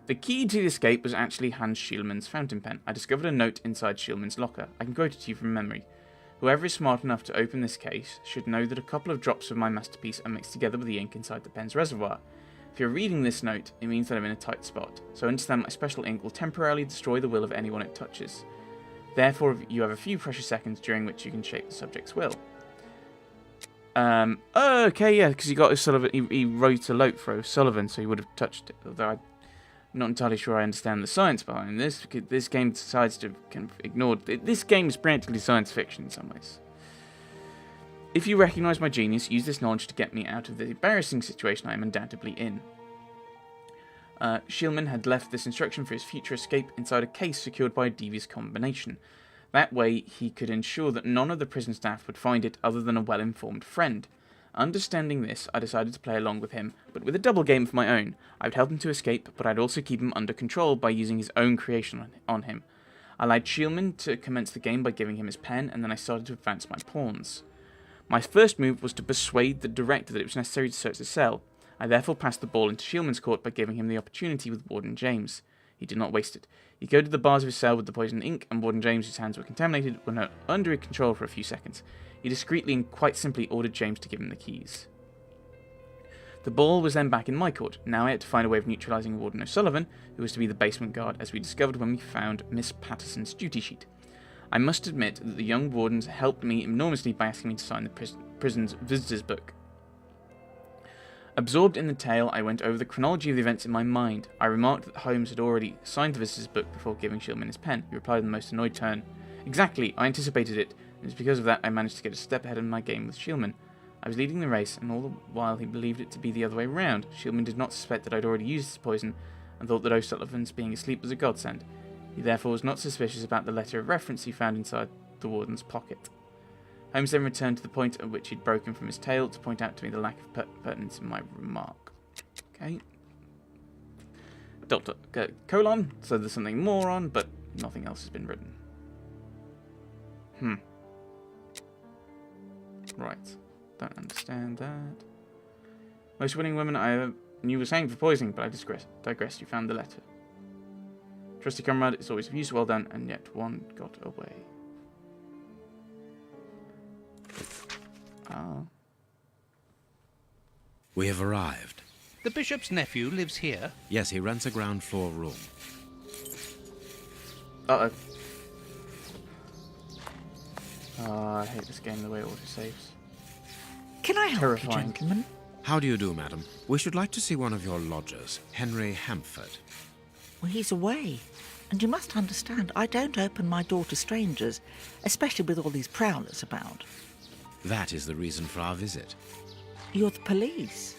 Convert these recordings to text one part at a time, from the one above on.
The key to the escape was actually Hans Schielmann's fountain pen. I discovered a note inside Schielmann's locker. I can quote it to you from memory. Whoever is smart enough to open this case should know that a couple of drops of my masterpiece are mixed together with the ink inside the pen's reservoir. If you're reading this note, it means that I'm in a tight spot, so understand my special ink will temporarily destroy the will of anyone it touches. Therefore, you have a few precious seconds during which you can shape the subject's will. Okay, yeah, because he got O'Sullivan. He wrote a note for O'Sullivan, so he would have touched it. Although I'm not entirely sure I understand the science behind this, because this game decides to kind of ignore. This game is practically science fiction in some ways. If you recognise my genius, use this knowledge to get me out of the embarrassing situation I am undoubtedly in. Schielmann had left this instruction for his future escape inside a case secured by a devious combination. That way, he could ensure that none of the prison staff would find it other than a well-informed friend. Understanding this, I decided to play along with him, but with a double game of my own. I would help him to escape, but I'd also keep him under control by using his own creation on him. I allowed Schielmann to commence the game by giving him his pen, and then I started to advance my pawns. My first move was to persuade the director that it was necessary to search the cell. I therefore passed the ball into Schielmann's court by giving him the opportunity with Warden James. He did not waste it. He coated the bars of his cell with the poisoned ink, and Warden James, whose hands were contaminated, were not under control for a few seconds. He discreetly and quite simply ordered James to give him the keys. The ball was then back in my court. Now I had to find a way of neutralising Warden O'Sullivan, who was to be the basement guard, as we discovered when we found Miss Patterson's duty sheet. I must admit that the young wardens helped me enormously by asking me to sign the prison's visitor's book. Absorbed in the tale, I went over the chronology of the events in my mind. I remarked that Holmes had already signed the visitor's book before giving Schielmann his pen. He replied in the most annoyed tone. Exactly, I anticipated it, and it's because of that I managed to get a step ahead in my game with Schielmann. I was leading the race, and all the while he believed it to be the other way round. Schielmann did not suspect that I'd already used his poison, and thought that O'Sullivan's being asleep was a godsend. He therefore was not suspicious about the letter of reference he found inside the warden's pocket. Holmes then returned to the point at which he'd broken from his tale to point out to me the lack of pertinence in my remark. Okay. Colon, so there's something more on, but nothing else has been written. Right. Don't understand that. Most winning women I ever knew was hanged for poisoning, but I digress. You found the letter. Trusty comrade, it's always of use, well done, and yet one got away. We have arrived. The bishop's nephew lives here? Yes, he rents a ground floor room. Uh-oh. I hate this game the way it auto-saves. Can I help Terrifying. you, gentlemen? How do you do, madam? We should like to see one of your lodgers, Henry Hampford. Well, he's away. And you must understand, I don't open my door to strangers, especially with all these prowlers about. That is the reason for our visit. You're the police.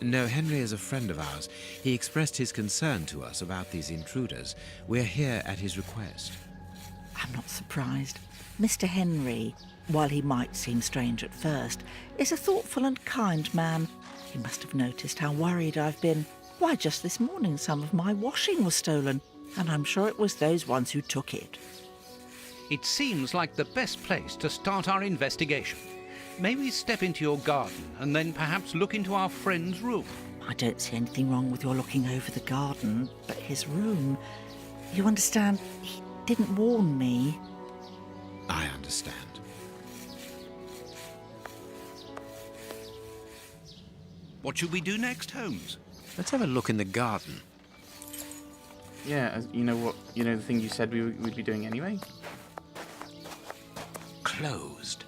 No, Henry is a friend of ours. He expressed his concern to us about these intruders. We're here at his request. I'm not surprised. Mr. Henry, while he might seem strange at first, is a thoughtful and kind man. He must have noticed how worried I've been. Why, just this morning some of my washing was stolen, and I'm sure it was those ones who took it. It seems like the best place to start our investigation. May we step into your garden and then perhaps look into our friend's room? I don't see anything wrong with your looking over the garden, but his room... You understand, he didn't warn me. I understand. What should we do next, Holmes? Let's have a look in the garden. Yeah, you know what? You know the thing you said we'd be doing anyway? Closed.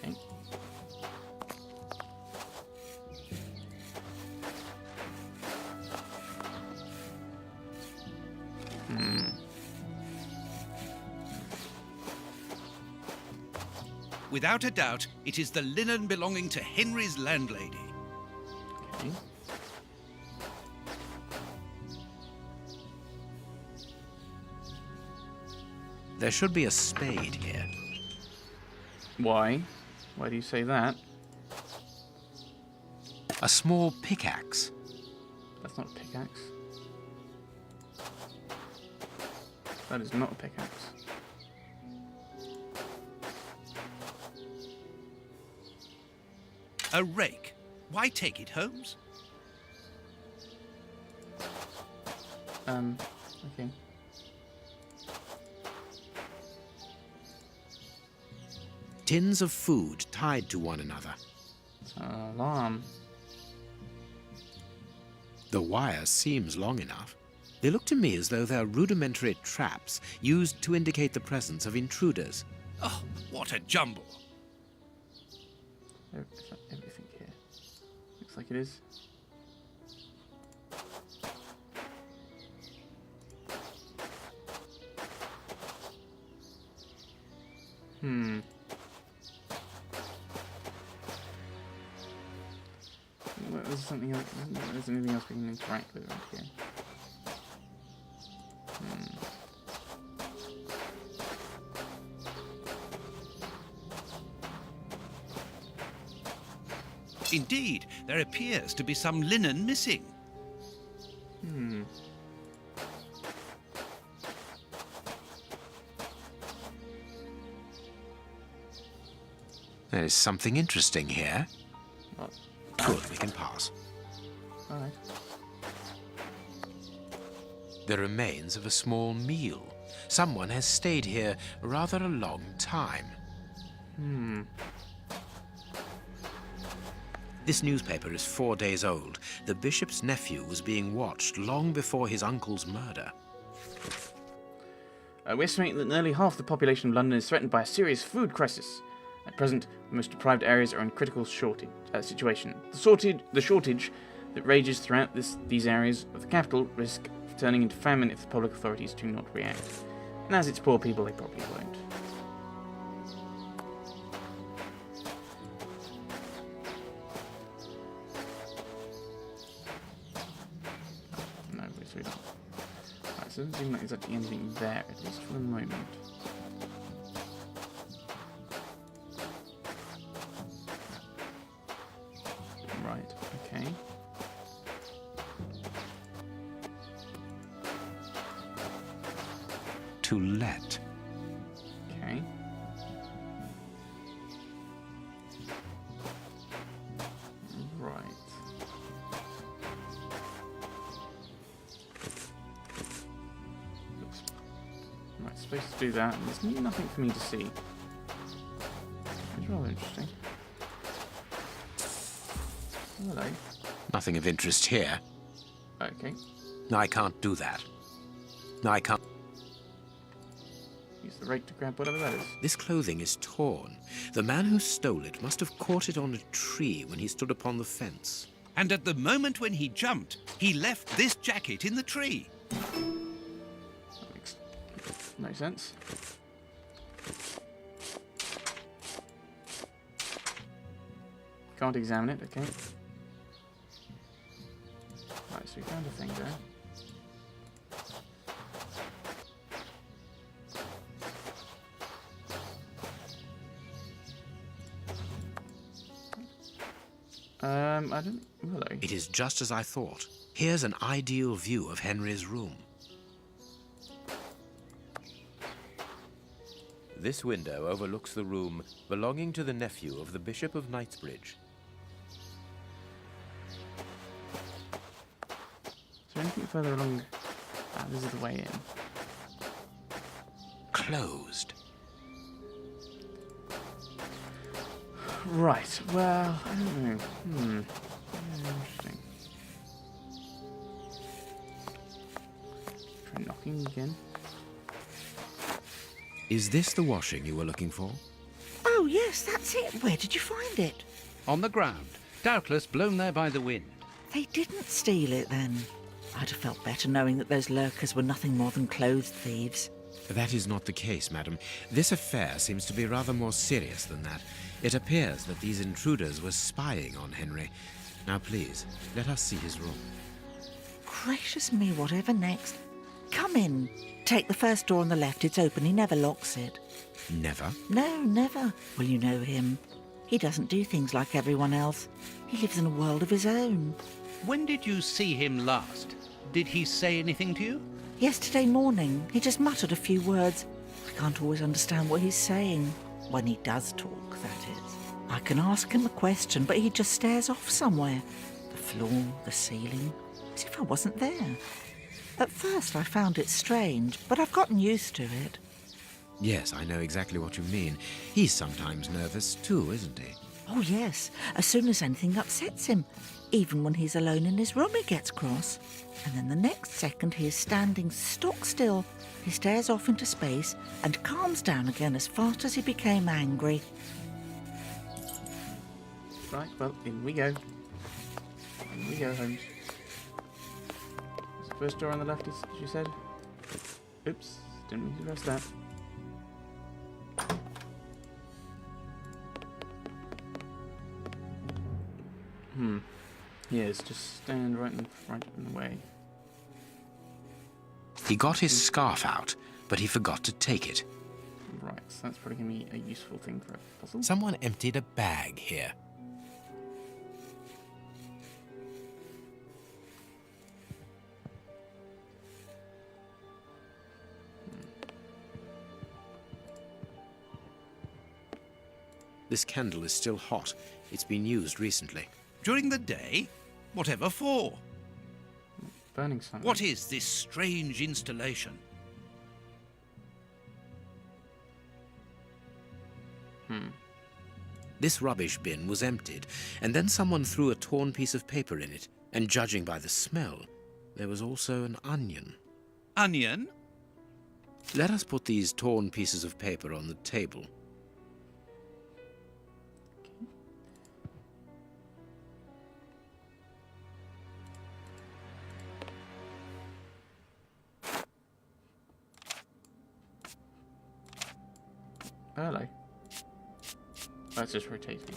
Okay. Without a doubt, it is the linen belonging to Henry's landlady. Okay. There should be a spade here. Why? Why do you say that? A small pickaxe. That's not a pickaxe. That is not a pickaxe. A rake. Why take it, Holmes? Okay. Tins of food tied to one another. Alarm. The wire seems long enough. They look to me as though they're rudimentary traps used to indicate the presence of intruders. Oh, what a jumble! Is that everything here? Looks like it is. Well, there's something else. There's anything else we can interact with around here. Indeed, there appears to be some linen missing. There is something interesting here. What? Good, we can pass. Alright. The remains of a small meal. Someone has stayed here rather a long time. This newspaper is 4 days old. The bishop's nephew was being watched long before his uncle's murder. We estimate that nearly half the population of London is threatened by a serious food crisis. At present, the most deprived areas are in critical situation. The shortage that rages throughout these areas of the capital risk turning into famine if the public authorities do not react. And as it's poor people, they probably won't. No, we don't. Right, so it doesn't seem like there's actually anything there, at least for the moment. Right, okay. To let. Okay. Right. Looks... Right, supposed to do that, and there's nothing for me to see. It's rather interesting. Hello. Nothing of interest here. Okay. I can't do that. I can't. Use the rake to grab whatever that is. This clothing is torn. The man who stole it must have caught it on a tree when he stood upon the fence. And at the moment when he jumped, he left this jacket in the tree. That makes no sense. Can't examine it, okay. Right, so we found a thing there. I don't... Hello. It is just as I thought. Here's an ideal view of Henry's room. This window overlooks the room belonging to the nephew of the Bishop of Knightsbridge. Is there anything further along? Ah, this is the way in. Closed. Right, well, I don't know. Interesting. Try knocking again. Is this the washing you were looking for? Oh, yes, that's it. Where did you find it? On the ground, doubtless blown there by the wind. They didn't steal it, then. I'd have felt better knowing that those lurkers were nothing more than clothes thieves. That is not the case, madam. This affair seems to be rather more serious than that. It appears that these intruders were spying on Henry. Now, please, let us see his room. Gracious me, whatever next? Come in. Take the first door on the left. It's open. He never locks it. Never? No, never. Well, you know him. He doesn't do things like everyone else. He lives in a world of his own. When did you see him last? Did he say anything to you? Yesterday morning, he just muttered a few words. I can't always understand what he's saying. When he does talk, that is. I can ask him a question, but he just stares off somewhere. The floor, the ceiling, as if I wasn't there. At first I found it strange, but I've gotten used to it. Yes, I know exactly what you mean. He's sometimes nervous too, isn't he? Oh yes, as soon as anything upsets him. Even when he's alone in his room he gets cross. And then the next second he is standing stock still. He stares off into space and calms down again as fast as he became angry. Right, well, in we go. In we go, Holmes. Is the first door on the left, as you said? Oops, didn't mean to press that. Yes, just stand right in front in the way. He got his scarf out, but he forgot to take it. Right, so that's probably going to be a useful thing for a puzzle. Someone emptied a bag here. This candle is still hot. It's been used recently. During the day? Whatever for? Burning something. What is this strange installation? This rubbish bin was emptied, and then someone threw a torn piece of paper in it, and judging by the smell, there was also an onion. Onion? Let us put these torn pieces of paper on the table. Hello. That's just rotating.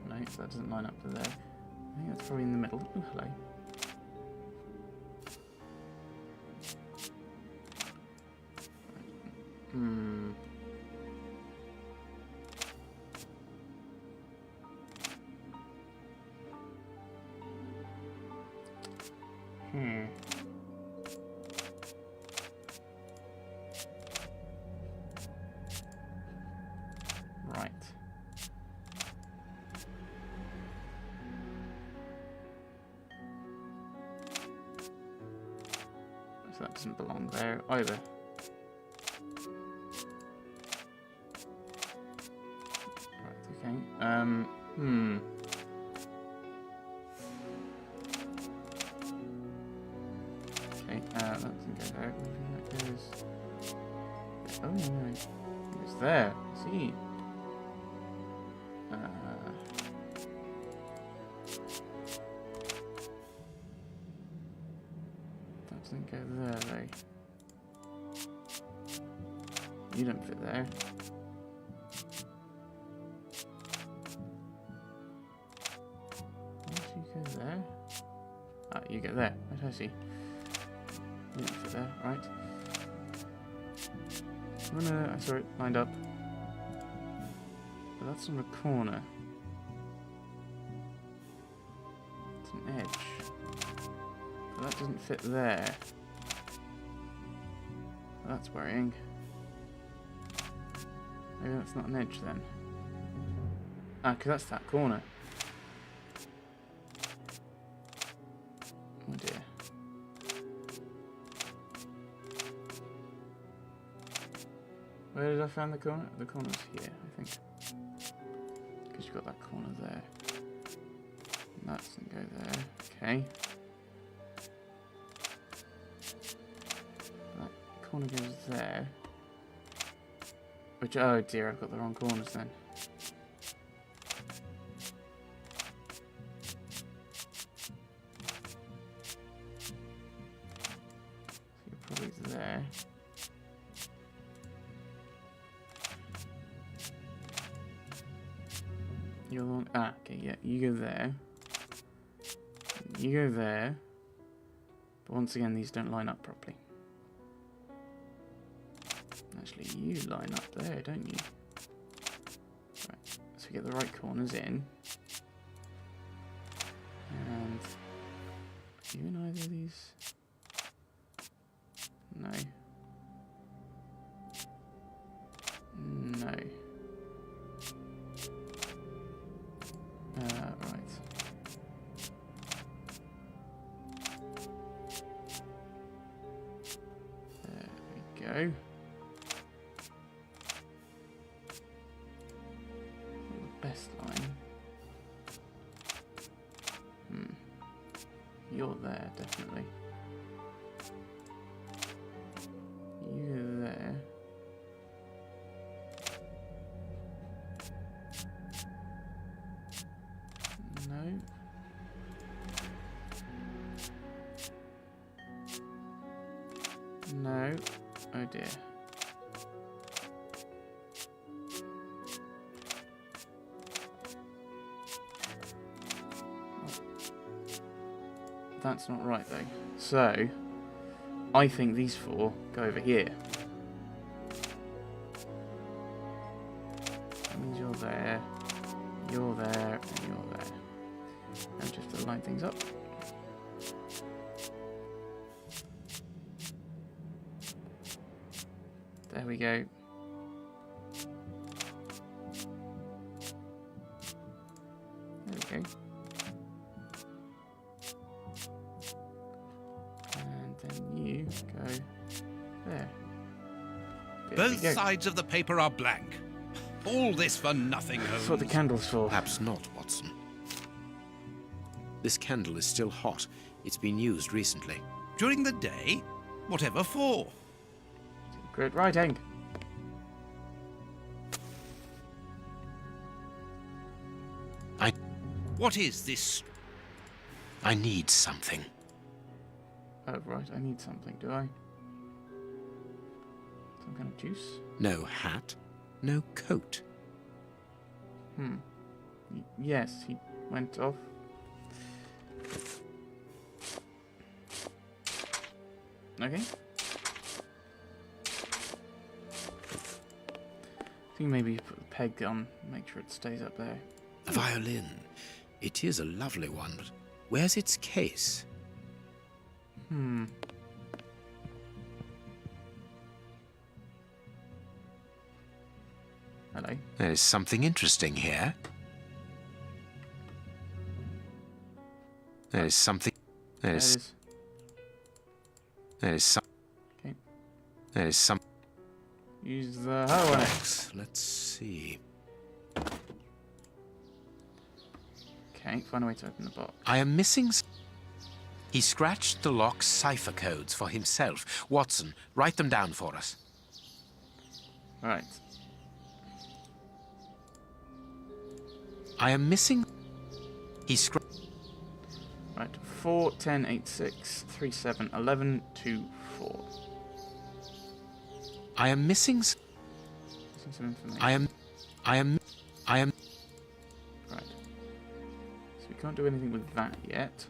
No, so that doesn't line up to there. I think that's probably in the middle. Oh, hello. Hmm. Right. So that doesn't belong there either. Right, okay. Okay, that doesn't go there. That goes... Oh, no. It's there. See? That doesn't go there, though. You don't fit there. Why don't you go there? Ah, you go there. Right, I see. You don't fit there, right? I saw it lined up. But that's on the corner. It's an edge. But that doesn't fit there. Well, that's worrying. Maybe that's not an edge then. Ah, because that's that corner. Oh dear. Where did I find the corner? The corner's here, I think. Because you've got that corner there. And that doesn't go there. Okay. That corner goes there. Which, oh dear, I've got the wrong corners then. So you're probably there. You're long. Ah, okay, yeah, you go there. You go there. But once again, these don't line up properly. Actually, you line up there, don't you? Right, so we get the right corners in. And are you in either of these? No. No. Right. go. The best line. You're there, definitely. You there. No. No. Oh dear. That's not right though. So, I think these four go over here. That means you're there, and you're there. And just to line things up. There we go. There we go. And then you go there. There we Both go. sides of the paper are blank. All this for nothing, Holmes. That's what the candle's for. Perhaps not, Watson. This candle is still hot. It's been used recently. During the day? Whatever for? Great writing. What is this? I need something. Oh, right, I need something, do I? Some kind of juice? No hat, no coat. Yes, he went off. Okay. I think maybe you put the peg on, make sure it stays up there. A violin. It is a lovely one, but where's its case? Hello. There is something interesting here. There is something. There There it is. is. There is some. Okay. There is some. Use the hoe on it. Let's see. Okay, find a way to open the box. I am missing. He scratched the lock's cipher codes for himself. Watson, write them down for us. Right. I am missing. He scratched. Right. 4, 10, 8, 6, 3, 7, 11, 2, 4. I am missing. Missing some information. I am. Right. So we can't do anything with that yet.